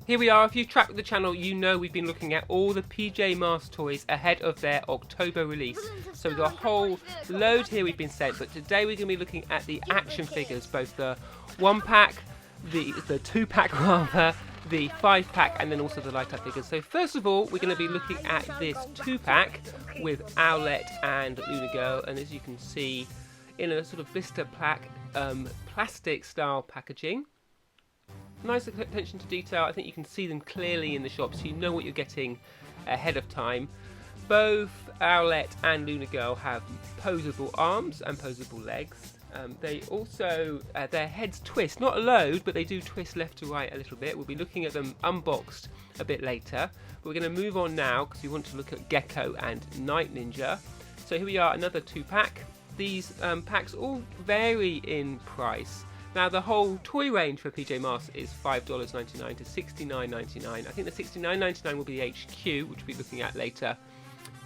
Here we are. If you've tracked the channel, you know we've been looking at all the PJ Masks toys ahead of their October release. So we've got a whole load here we've been sent, but today we're going to be looking at the action figures, both the 1-pack, the 2-pack rather, the 5-pack, and then also the light up figures. So first of all, we're going to be looking at this 2-pack with Owlette and Lunar Girl, and as you can see, in a sort of blister plastic style packaging. Nice attention to detail. I think you can see them clearly in the shop, so you know what you're getting ahead of time. Both Owlette and Lunar Girl have posable arms and posable legs. They also, their heads twist, not a load, but they do twist left to right a little bit. We'll be looking at them unboxed a bit later. But we're going to move on now because we want to look at Gecko and Night Ninja. So here we are, another 2-pack. These packs all vary in price. Now the whole toy range for PJ Masks is $5.99 to $69.99. I think the $69.99 will be the HQ, which we'll be looking at later.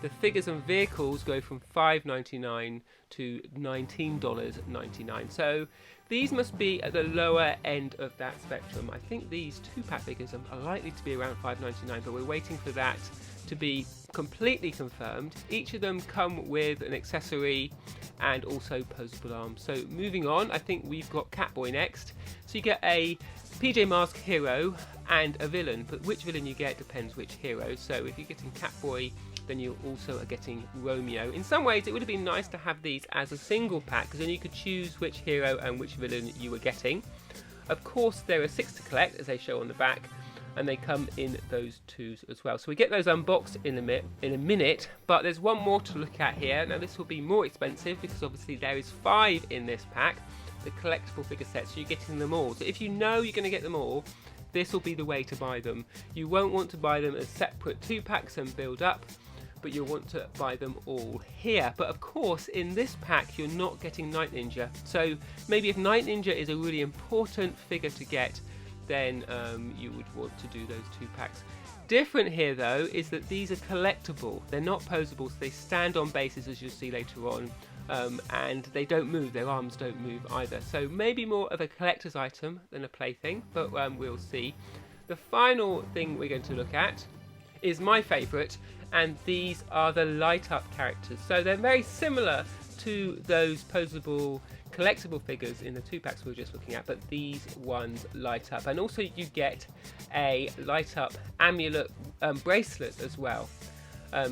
The figures and vehicles go from $5.99 to $19.99. So these must be at the lower end of that spectrum. I think these 2-pack figures are likely to be around $5.99, but we're waiting for that to be completely confirmed. Each of them come with an accessory and also posable arms. So moving on, I think we've got Catboy next. So you get a PJ Masks hero and a villain, but which villain you get depends which hero. So if you're getting Catboy, then you also are getting Romeo. In some ways it would have been nice to have these as a single pack, because then you could choose which hero and which villain you were getting. Of course there are 6 to collect, as they show on the back, and they come in those 2s as well. So we get those unboxed in a minute, but there's one more to look at here. Now this will be more expensive because obviously there is 5 in this pack, the collectible figure set, so you're getting them all. So if you know you're going to get them all, this will be the way to buy them. You won't want to buy them as separate 2-packs and build up, but you'll want to buy them all here. But of course in this pack you're not getting Night Ninja, so maybe if Night Ninja is a really important figure to get, then you would want to do those 2 packs. Different here though is that these are collectible. They're not posable, so they stand on bases, as you'll see later on, and they don't move. Their arms don't move either. So maybe more of a collector's item than a plaything, but we'll see. The final thing we're going to look at is my favourite, and these are the light up characters. So they're very similar to those posable collectible figures in the 2-packs we were just looking at, but these ones light up, and also you get a light up amulet bracelet as well.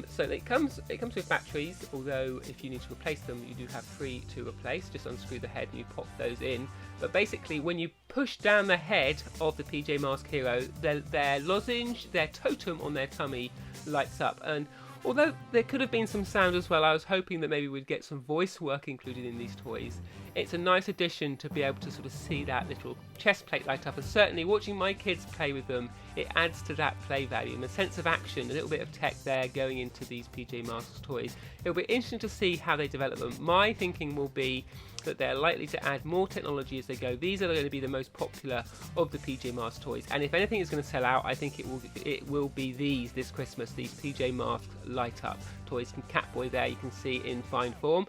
So it comes with batteries, although if you need to replace them you do have 3 to replace. Just unscrew the head and you pop those in. But basically when you push down the head of the PJ Masks hero, their lozenge, their totem on their tummy lights up. And although there could have been some sound as well, I was hoping that maybe we'd get some voice work included in these toys. It's a nice addition to be able to sort of see that little chest plate light up, and certainly watching my kids play with them, it adds to that play value and the sense of action, a little bit of tech there going into these PJ Masks toys. It'll be interesting to see how they develop them. My thinking will be that they're likely to add more technology as they go. These are going to be the most popular of the PJ Masks toys, and if anything is going to sell out, I think it will be these this Christmas, these PJ Masks light up toys. And Catboy there you can see in fine form.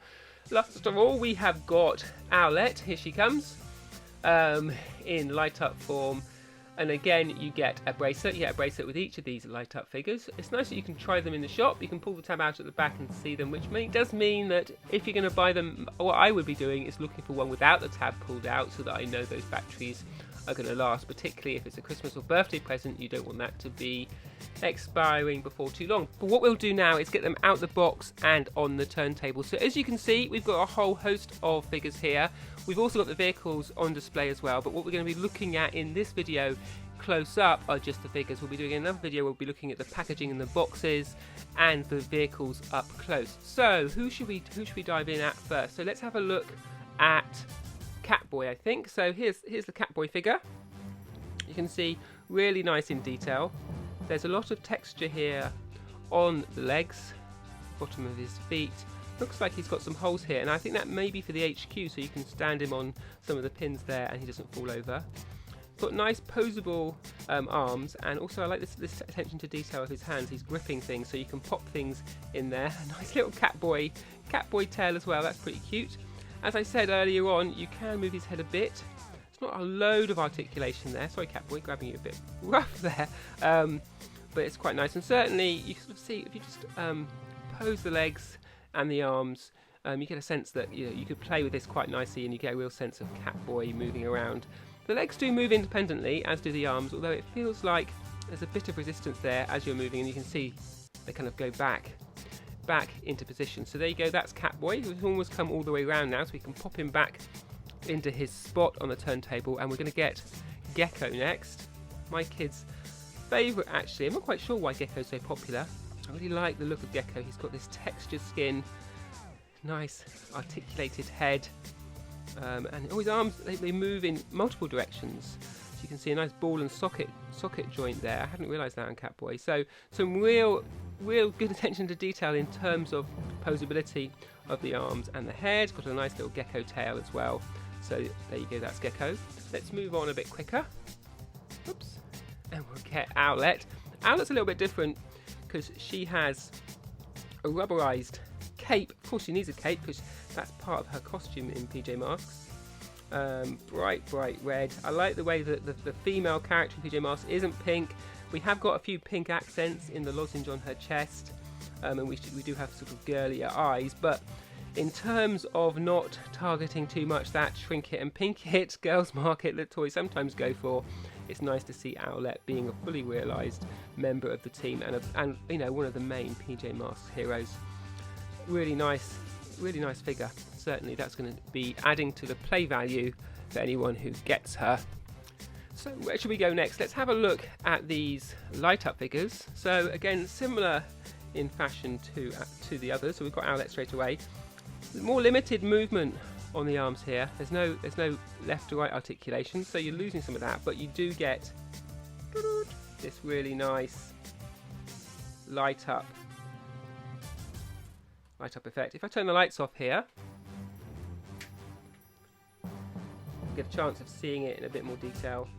Last of all, we have got Owlette. Here she comes in light up form, and again you get a bracelet. You get a bracelet with each of these light up figures. It's nice that you can try them in the shop. You can pull the tab out at the back and see them, which does mean that if you're going to buy them, what I would be doing is looking for one without the tab pulled out, so that I know those batteries are going to last, particularly if it's a Christmas or birthday present. You don't want that to be expiring before too long. But what we'll do now is get them out the box and on the turntable. So as you can see, we've got a whole host of figures here. We've also got the vehicles on display as well, but what we're going to be looking at in this video close up are just the figures. We'll be doing another video, we'll be looking at the packaging and the boxes and the vehicles up close. So who should we dive in at first? So let's have a look at Catboy, I think. So here's the Catboy figure. You can see really nice in detail. There's a lot of texture here on the legs, bottom of his feet. Looks like he's got some holes here, and I think that may be for the HQ, so you can stand him on some of the pins there and he doesn't fall over. Got nice posable arms, and also I like this attention to detail of his hands. He's gripping things, so you can pop things in there. A nice little Catboy tail as well. That's pretty cute. As I said earlier on, you can move his head a bit, It's not a load of articulation there. Sorry, Catboy, grabbing you a bit rough there. But it's quite nice, and certainly you can sort of see if you just pose the legs and the arms, you get a sense that you could play with this quite nicely, and you get a real sense of Catboy moving around. The legs do move independently, as do the arms, although it feels like there's a bit of resistance there as you're moving, and you can see they kind of go back into position. So there you go, that's Catboy, who's almost come all the way around now, so we can pop him back into his spot on the turntable, and we're going to get Gecko next. My kids' favourite, actually. I'm not quite sure why Gecko's so popular. I really like the look of Gecko. He's got this textured skin, nice articulated head, and his arms, they move in multiple directions. So you can see a nice ball and socket joint there. I hadn't realised that on Catboy. So some real good attention to detail in terms of posability of the arms and the head. Got a nice little Gecko tail as well. So there you go, that's Gecko. Let's move on a bit quicker. Oops. And we'll get Owlette. Owlette's a little bit different because she has a rubberized cape. Of course she needs a cape because that's part of her costume in PJ Masks. Bright red. I like the way that the female character in PJ Masks isn't pink. We have got a few pink accents in the lozenge on her chest, and we do have sort of girlier eyes, but in terms of not targeting too much that shrink it and pink it girls market that toys sometimes go for, it's nice to see Owlette being a fully realised member of the team and one of the main PJ Masks heroes. Really nice figure. Certainly that's going to be adding to the play value for anyone who gets her. So where should we go next? Let's have a look at these light up figures. So again, similar in fashion to the others. So we've got Owlette straight away. More limited movement on the arms here. There's no left to right articulation, so you're losing some of that, but you do get this really nice light up effect. If I turn the lights off here, you get a chance of seeing it in a bit more detail.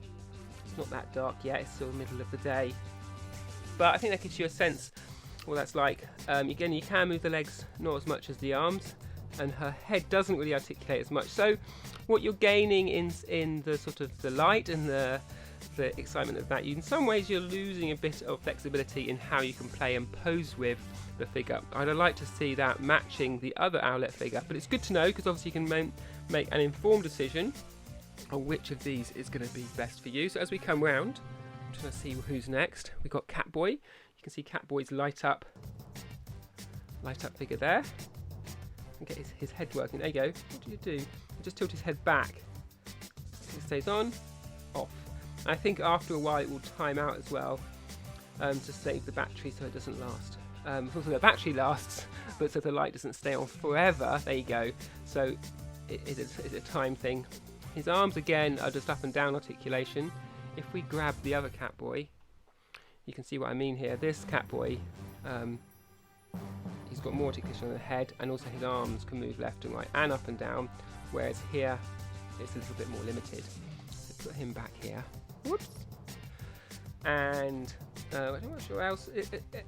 It's not that dark yet, it's still the middle of the day, but I think that gives you a sense what that's like. Again, you can move the legs not as much as the arms, and her head doesn't really articulate as much. So what you're gaining in the sort of the light and the excitement of that, in some ways you're losing a bit of flexibility in how you can play and pose with the figure. I'd like to see that matching the other Owlette figure, but it's good to know because obviously you can make an informed decision on which of these is going to be best for you. So as we come round, I'm just going to see who's next. We've got Catboy. You can see Catboy's light up figure there. And get his head working. There you go. What do you do? You just tilt his head back. It stays on, off. And I think after a while it will time out as well, to save the battery so it doesn't last. Also the battery lasts, but so the light doesn't stay on forever. There you go. So it's a time thing. His arms again are just up and down articulation. If we grab the other Catboy, you can see what I mean here. This Catboy, he's got more articulation on the head, and also his arms can move left and right and up and down, whereas here it's a little bit more limited. So put him back here. Whoops. And I'm not sure else.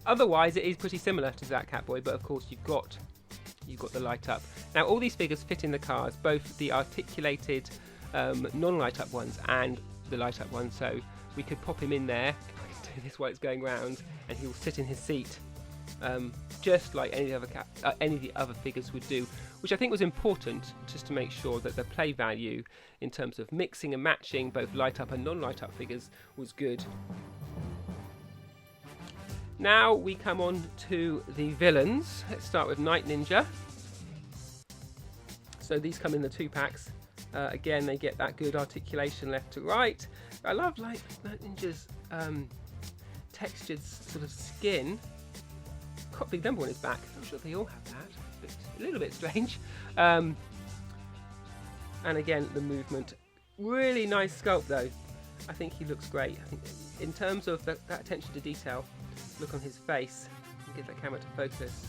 Otherwise, it is pretty similar to that Catboy, but of course you've got the light up. Now all these figures fit in the cars, both the articulated non-light up ones and the light up ones. So we could pop him in there. If I can do this while it's going round, and he will sit in his seat. Just like any of the other figures would do, which I think was important, just to make sure that the play value in terms of mixing and matching both light up and non-light up figures was good. Now we come on to the villains. Let's start with Night Ninja. So these come in the 2 packs. Again, they get that good articulation left to right. I love like Night Ninja's textured sort of skin. Got a big number on his back. I'm sure they all have that. It's a little bit strange. And again, the movement. Really nice sculpt though. I think he looks great. I think in terms of that attention to detail, look on his face, and get that camera to focus,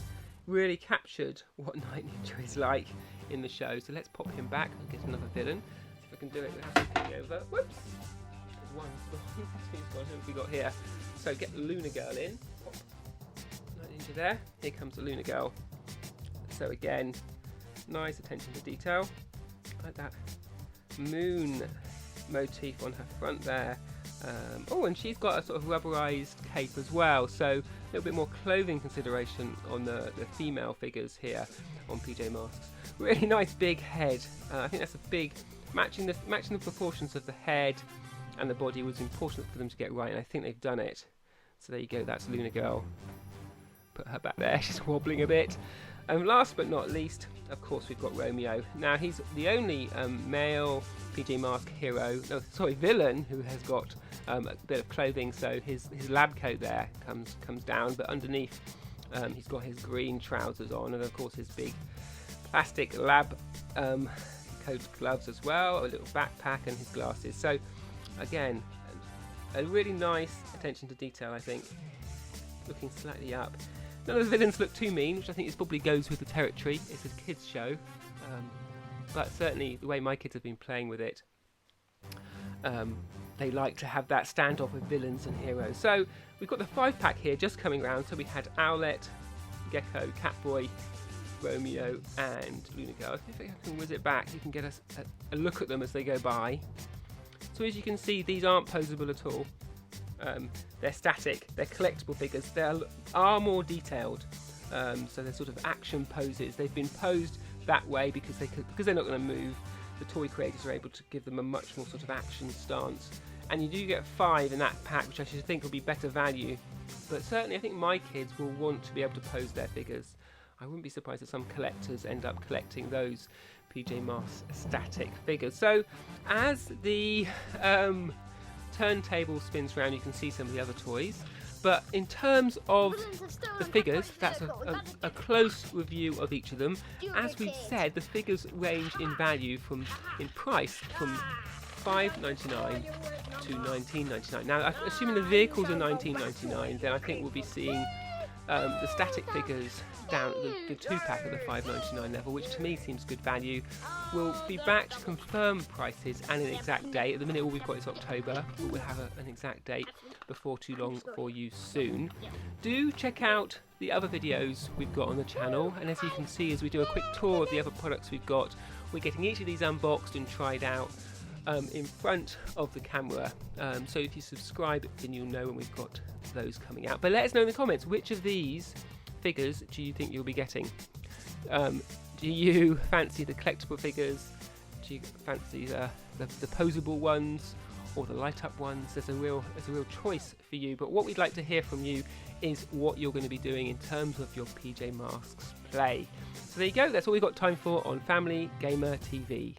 really captured what Night Ninja is like in the show. So let's pop him back and get another villain. See if I can do it without flipping over. Whoops! There's one. Who have we got here? So get the Lunar Girl in. Pop Night Ninja there. Here comes the Lunar Girl. So again, nice attention to detail. Like that moon motif on her front there. Oh, and she's got a sort of rubberized cape as well, so a little bit more clothing consideration on the female figures here on PJ Masks. Really nice big head. I think that's a big matching the proportions of the head and the body was important for them to get right, and I think they've done it. So there you go, that's Lunar Girl. Put her back there, she's wobbling a bit. And last but not least, of course, we've got Romeo. Now, he's the only male PJ Mask villain who has got a bit of clothing, so his lab coat there comes down, but underneath he's got his green trousers on, and of course his big plastic lab coat gloves as well, a little backpack and his glasses. So again, a really nice attention to detail, I think. Looking slightly up. None of the villains look too mean, which I think probably goes with the territory. It's a kids' show, but certainly the way my kids have been playing with it, they like to have that standoff with villains and heroes. So we've got the 5-pack here just coming round. So we had Owlette, Gecko, Catboy, Romeo, and Lunar Girl. If I can whiz it back, you can get a look at them as they go by. So as you can see, these aren't posable at all. They're static, they're collectible figures, they are more detailed, so they're sort of action poses. They've been posed that way because they're not going to move. The toy creators are able to give them a much more sort of action stance, and you do get 5 in that pack, which I should think will be better value, but certainly I think my kids will want to be able to pose their figures. I wouldn't be surprised if some collectors end up collecting those PJ Masks static figures. So as the turntable spins round, you can see some of the other toys, but in terms of the figures, that's a close review of each of them. As we've said, the figures range in value in price from $5.99 to $19.99. Now, assuming the vehicles are $19.99, then I think we'll be seeing the static figures down at the 2-pack at the $5.99 level, which to me seems good value. We'll be back to confirm prices and an exact date. At the minute all we've got is October, but we'll have an exact date before too long for you soon. Do check out the other videos we've got on the channel, and as you can see, as we do a quick tour of the other products we've got, we're getting each of these unboxed and tried out in front of the camera. So if you subscribe, then you'll know when we've got those coming out. But let us know in the comments, which of these figures do you think you'll be getting? Do you fancy the collectible figures? Do you fancy the posable ones or the light up ones? There's a real choice for you, but what we'd like to hear from you is what you're going to be doing in terms of your PJ Masks play. So there you go, that's all we've got time for on Family Gamer TV.